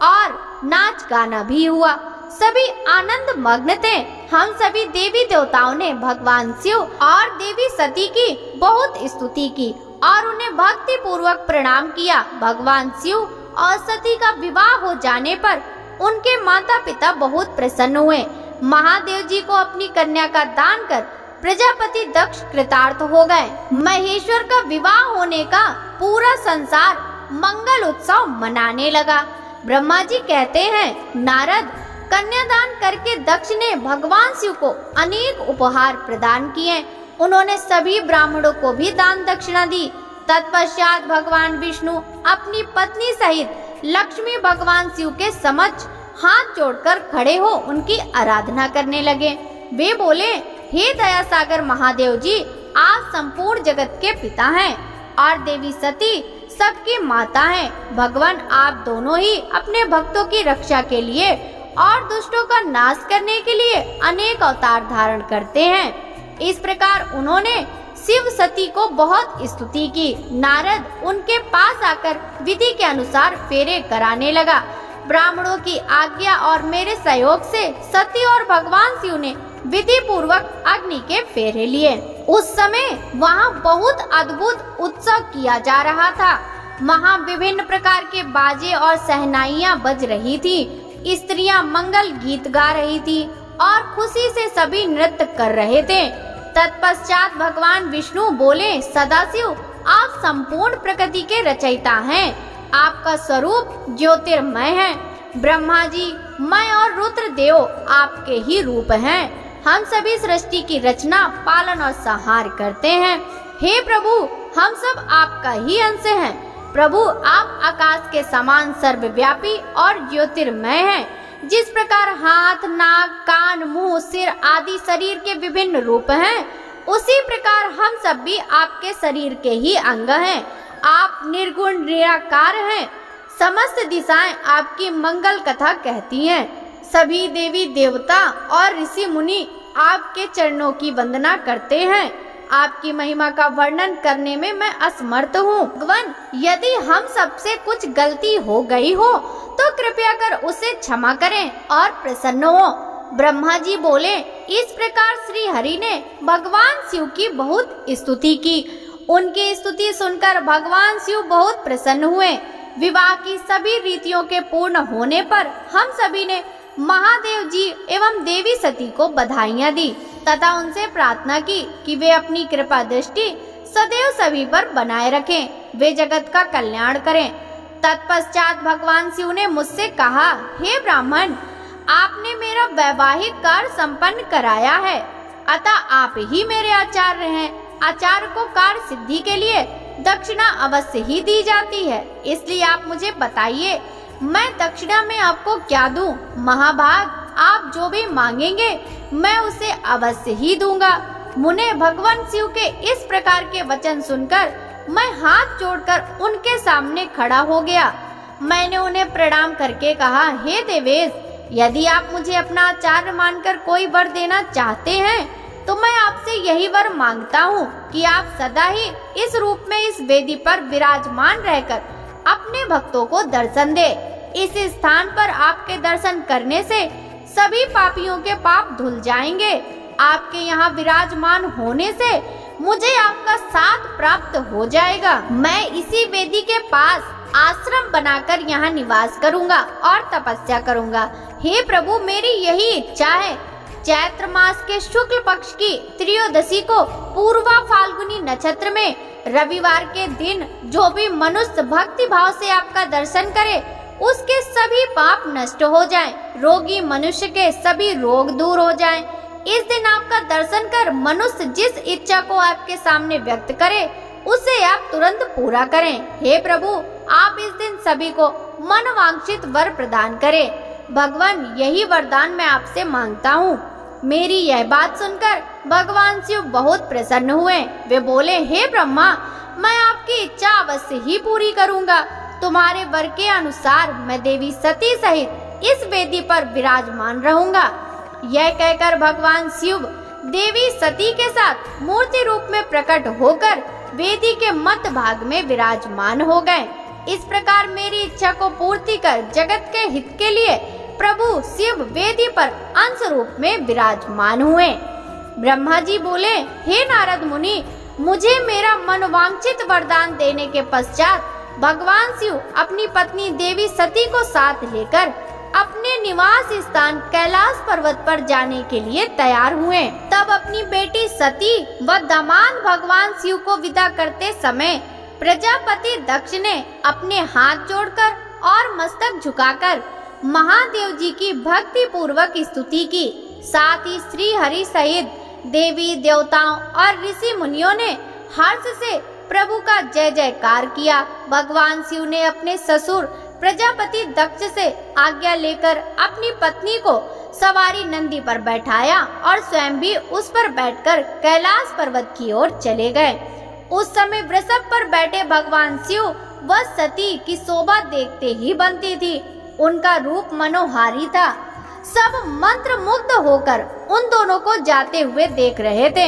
और नाच गाना भी हुआ। सभी आनंद मग्न थे। हम सभी देवी देवताओं ने भगवान शिव और देवी सती की बहुत स्तुति की और उन्हें भक्ति पूर्वक प्रणाम किया। भगवान शिव और सती का विवाह हो जाने पर उनके माता पिता बहुत प्रसन्न हुए। महादेव जी को अपनी कन्या का दान कर प्रजापति दक्ष कृतार्थ हो गए। महेश्वर का विवाह होने का पूरा संसार मंगल उत्सव मनाने लगा। ब्रह्मा जी कहते हैं, नारद, कन्यादान करके दक्ष ने भगवान शिव को अनेक उपहार प्रदान किए। उन्होंने सभी ब्राह्मणों को भी दान दक्षिणा दी। तत्पश्चात भगवान विष्णु अपनी पत्नी सहित लक्ष्मी भगवान शिव के समक्ष हाथ जोड़कर खड़े हो उनकी आराधना करने लगे। वे बोले, हे दया सागर महादेव जी, आप संपूर्ण जगत के पिता हैं और देवी सती सबकी माता हैं। भगवान, आप दोनों ही अपने भक्तों की रक्षा के लिए और दुष्टों का नाश करने के लिए अनेक अवतार धारण करते हैं। इस प्रकार उन्होंने शिव सती को बहुत स्तुति की। नारद उनके पास आकर विधि के अनुसार फेरे कराने लगा। ब्राह्मणों की आज्ञा और मेरे सहयोग से सती और भगवान शिव ने विधि पूर्वक अग्नि के फेरे लिए। उस समय वहाँ बहुत अद्भुत उत्सव किया जा रहा था। वहाँ विभिन्न प्रकार के बाजे और सहनाइयाँ बज रही थी। स्त्रियाँ मंगल गीत गा रही थी और खुशी से सभी नृत्य कर रहे थे। तत्पश्चात भगवान विष्णु बोले, सदाशिव, आप संपूर्ण प्रकृति के रचयिता हैं। आपका स्वरूप ज्योतिर्मय है। ब्रह्मा जी, मैं और रुद्र देव आपके ही रूप हैं। हम सभी सृष्टि की रचना, पालन और संहार करते हैं। हे प्रभु, हम सब आपका ही अंश हैं। प्रभु, आप आकाश के समान सर्वव्यापी और ज्योतिर्मय हैं। जिस प्रकार हाथ, नाक, कान, मुंह, सिर आदि शरीर के विभिन्न रूप हैं, उसी प्रकार हम सब भी आपके शरीर के ही अंग हैं। आप निर्गुण निराकार हैं। समस्त दिशाएं आपकी मंगल कथा कहती हैं। सभी देवी देवता और ऋषि मुनि आपके चरणों की वंदना करते हैं। आपकी महिमा का वर्णन करने में मैं असमर्थ हूँ। भगवान, यदि हम सबसे कुछ गलती हो गई हो तो कृपया कर उसे क्षमा करें और प्रसन्न हो। ब्रह्मा जी बोले, इस प्रकार श्री हरि ने भगवान शिव की बहुत स्तुति की। उनकी स्तुति सुनकर भगवान शिव बहुत प्रसन्न हुए। विवाह की सभी रीतियों के पूर्ण होने पर हम सभी ने महादेव जी एवं देवी सती को बधाइयाँ दी तथा उनसे प्रार्थना की कि वे अपनी कृपा दृष्टि सदैव सभी पर बनाए रखें, वे जगत का कल्याण करें। तत्पश्चात भगवान शिव ने मुझसे कहा, हे ब्राह्मण, आपने मेरा वैवाहिक कार्य संपन्न कराया है, अतः आप ही मेरे आचार्य हैं। आचार्य को कार्य सिद्धि के लिए दक्षिणा अवश्य ही दी जाती है, इसलिए आप मुझे बताइए, मैं दक्षिणा में आपको क्या दूं? महाभाग, आप जो भी मांगेंगे मैं उसे अवश्य ही दूंगा। मुने, भगवान शिव के इस प्रकार के वचन सुनकर मैं हाथ जोड़कर उनके सामने खड़ा हो गया। मैंने उन्हें प्रणाम करके कहा, हे देवेश, यदि आप मुझे अपना आचार्य मानकर कोई वर देना चाहते हैं तो मैं आपसे यही वर मांगता हूँ कि आप सदा ही इस रूप में इस वेदी पर विराजमान रहकर अपने भक्तों को दर्शन दे। इस स्थान पर आपके दर्शन करने से सभी पापियों के पाप धुल जाएंगे। आपके यहाँ विराजमान होने से मुझे आपका साथ प्राप्त हो जाएगा। मैं इसी वेदी के पास आश्रम बनाकर यहाँ निवास करूँगा और तपस्या करूँगा। हे प्रभु, मेरी यही इच्छा है। चैत्र मास के शुक्ल पक्ष की त्रयोदशी को पूर्वा फाल्गुनी नक्षत्र में रविवार के दिन जो भी मनुष्य भक्ति भाव से आपका दर्शन करे उसके सभी पाप नष्ट हो जाएं, रोगी मनुष्य के सभी रोग दूर हो जाएं। इस दिन आपका दर्शन कर मनुष्य जिस इच्छा को आपके सामने व्यक्त करे उसे आप तुरंत पूरा करें। हे प्रभु, आप इस दिन सभी को मनवांछित वर प्रदान करें। भगवान, यही वरदान मैं आपसे मांगता हूँ। मेरी यह बात सुनकर भगवान शिव बहुत प्रसन्न हुए। वे बोले, हे ब्रह्मा, मैं आपकी इच्छा अवश्य ही पूरी करूँगा। तुम्हारे वर के अनुसार मैं देवी सती सहित इस वेदी पर विराजमान रहूंगा। यह कहकर भगवान शिव देवी सती के साथ मूर्ति रूप में प्रकट होकर वेदी के मध्य भाग में विराजमान हो गए। इस प्रकार मेरी इच्छा को पूर्ति कर जगत के हित के लिए प्रभु शिव वेदी पर अंश रूप में विराजमान हुए। ब्रह्मा जी बोले, हे नारद मुनि, मुझे मेरा मनोवांछित वरदान देने के पश्चात भगवान शिव अपनी पत्नी देवी सती को साथ लेकर अपने निवास स्थान कैलाश पर्वत पर जाने के लिए तैयार हुए। तब अपनी बेटी सती व दामाद भगवान शिव को विदा करते समय प्रजापति दक्ष ने अपने हाथ जोड़कर और मस्तक झुकाकर महादेव जी की भक्ति पूर्वक स्तुति की। साथ ही श्री हरि सहित देवी देवताओं और ऋषि मुनियों ने हर्ष से प्रभु का जय जयकार किया। भगवान शिव ने अपने ससुर प्रजापति दक्ष से आज्ञा लेकर अपनी पत्नी को सवारी नंदी पर बैठाया और स्वयं भी उस पर बैठकर कैलाश पर्वत की ओर चले गए। उस समय वृषभ पर बैठे भगवान शिव व सती की शोभा देखते ही बनती थी। उनका रूप मनोहारी था। सब मंत्र मुग्ध होकर उन दोनों को जाते हुए देख रहे थे।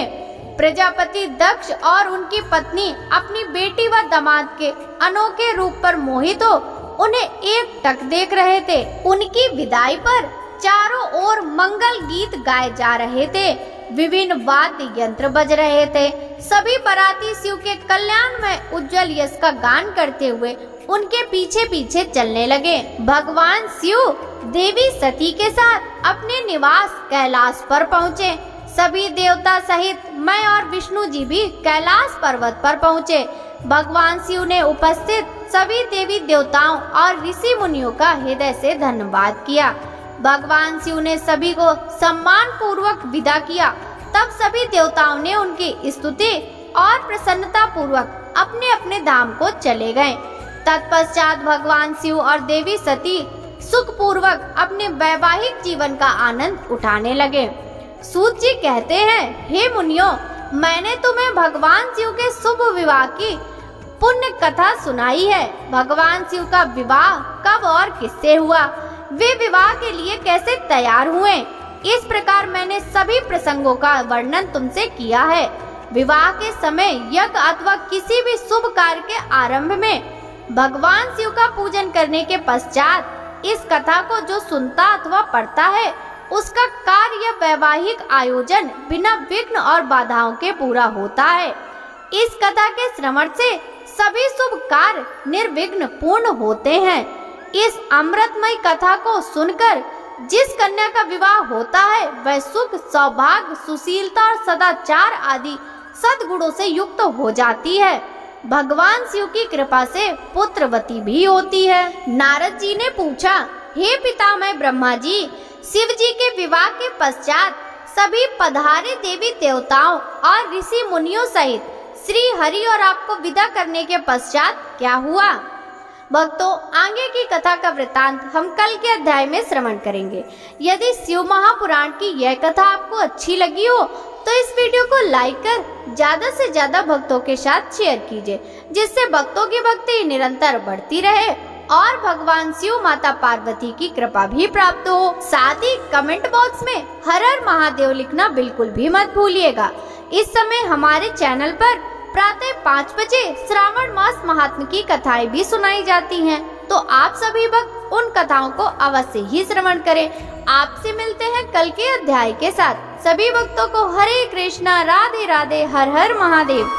प्रजापति दक्ष और उनकी पत्नी अपनी बेटी व दामाद के अनोखे रूप पर मोहित हो उन्हें एकटक देख रहे थे। उनकी विदाई पर चारों ओर मंगल गीत गाए जा रहे थे, विभिन्न वाद्य यंत्र बज रहे थे। सभी बाराती शिव के कल्याण में उज्जवल यश का गान करते हुए उनके पीछे पीछे चलने लगे। भगवान शिव देवी सती के साथ अपने निवास कैलाश पर पहुँचे। सभी देवता सहित मैं और विष्णु जी भी कैलाश पर्वत पर पहुँचे। भगवान शिव ने उपस्थित सभी देवी देवताओं और ऋषि मुनियों का हृदय से धन्यवाद किया। भगवान शिव ने सभी को सम्मान पूर्वक विदा किया। तब सभी देवताओं ने उनकी स्तुति और प्रसन्नता पूर्वक अपने अपने धाम को चले गए। तत्पश्चात भगवान शिव और देवी सती सुख पूर्वक अपने वैवाहिक जीवन का आनंद उठाने लगे। सूत जी कहते हैं, हे मुनियों, मैंने तुम्हें भगवान शिव के शुभ विवाह की पुण्य कथा सुनाई है। भगवान शिव का विवाह कब और किससे हुआ, वे विवाह के लिए कैसे तैयार हुए, इस प्रकार मैंने सभी प्रसंगों का वर्णन तुमसे किया है। विवाह के समय यज्ञ अथवा किसी भी शुभ कार्य के आरंभ में भगवान शिव का पूजन करने के पश्चात इस कथा को जो सुनता अथवा पढ़ता है उसका कार्य वैवाहिक आयोजन बिना विघ्न और बाधाओं के पूरा होता है। इस कथा के श्रवण से सभी शुभ कार्य निर्विघ्न पूर्ण होते हैं। इस अमृतमय कथा को सुनकर जिस कन्या का विवाह होता है वह सुख, सौभाग्य, सुशीलता और सदाचार आदि सद्गुणों से युक्त हो जाती है। भगवान शिव की कृपा से पुत्रवती भी होती है। नारद जी ने पूछा, हे पितामह ब्रह्मा जी, शिव जी के विवाह के पश्चात सभी पधारे देवी देवताओं और ऋषि मुनियों सहित श्री हरि और आपको विदा करने के पश्चात क्या हुआ? भक्तों, आगे की कथा का वृतांत हम कल के अध्याय में श्रवण करेंगे। यदि शिव महापुराण की यह कथा आपको अच्छी लगी हो तो इस वीडियो को लाइक कर ज्यादा से ज्यादा भक्तों के साथ शेयर कीजिए, जिससे भक्तों की भक्ति निरंतर बढ़ती रहे और भगवान शिव माता पार्वती की कृपा भी प्राप्त हो। साथ ही कमेंट बॉक्स में हर हर महादेव लिखना बिल्कुल भी मत भूलिएगा। इस समय हमारे चैनल पर प्रातः 5 बजे श्रावण मास महात्म्य की कथाएं भी सुनाई जाती हैं, तो आप सभी भक्त उन कथाओं को अवश्य ही श्रवण करें। आपसे मिलते हैं कल के अध्याय के साथ। सभी भक्तों को हरे कृष्णा, राधे राधे, हर हर महादेव।